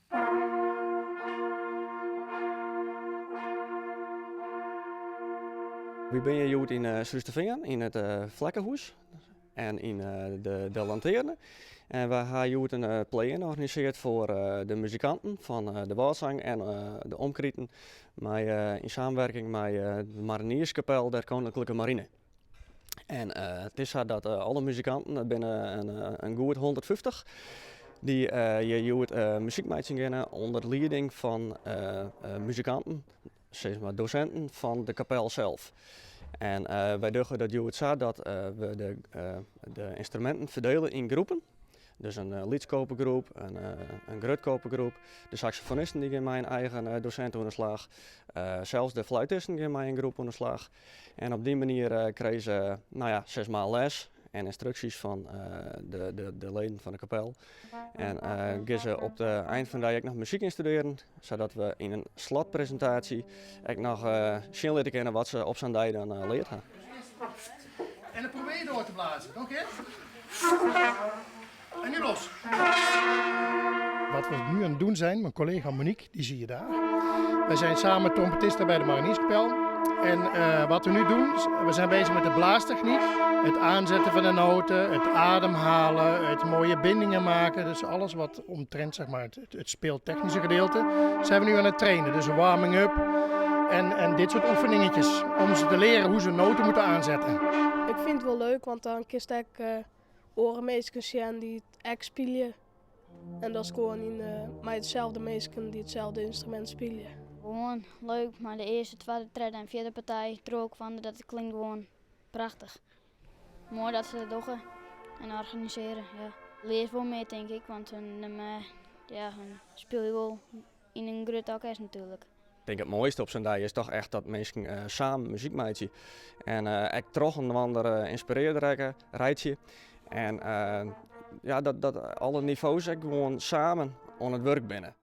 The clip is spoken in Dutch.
We zijn hier in Soestervingen in het Vlekkenhuis en in de Lanterne. En we hebben hier een play georganiseerd voor de muzikanten van de Walzang en de Omkrieten. In samenwerking met de Marinierskapel der Koninklijke Marine. En het is zo dat alle muzikanten, dat binnen een goed 150, die hier muziekmeisjes gaan onder leiding van muzikanten, zeg maar docenten van de kapel zelf. En wij doen dat het zo dat we de instrumenten verdelen in groepen. Dus een liedskopergroep, een grutkopergroep. De saxofonisten die gaan met een eigen docent aan de slag. Zelfs de fluitisten gaan met een groep aan de slag. En op die manier kregen ze 6 maal les en instructies van de leden van de kapel. En gaan ze op het eind van de dag ook nog muziek instuderen, zodat we in een slotpresentatie ook nog zien leren kennen wat ze op zijn dag dan leerd hebben. En dan probeer je door te blazen, oké? En nu los. Wat we nu aan het doen zijn, mijn collega Monique, die zie je daar. Wij zijn samen trompetisten bij de Marinierskapel. En wat we nu doen, we zijn bezig met de blaastechniek. Het aanzetten van de noten, het ademhalen, het mooie bindingen maken. Dus alles wat omtrent zeg maar, het speeltechnische gedeelte zijn we nu aan het trainen. Dus een warming-up en dit soort oefeningetjes. Om ze te leren hoe ze noten moeten aanzetten. Ik vind het wel leuk, want dan kies ik orenmeesters zien die het echt spelen. En dat is gewoon met hetzelfde meisjes die hetzelfde instrument spelen. Gewoon leuk, maar de eerste, tweede, derde en vierde partij er ook van. Dat klinkt gewoon prachtig. Mooi dat ze dat doen en organiseren. Ja. Leert wel mee denk ik, want dan speel je wel in een groot orkest natuurlijk. Ik denk het mooiste op zo'n dag is toch echt dat mensen samen muziek maken. En ik toch een ander inspireerde rijtje. En dat alle niveaus gewoon samen aan het werk binnen.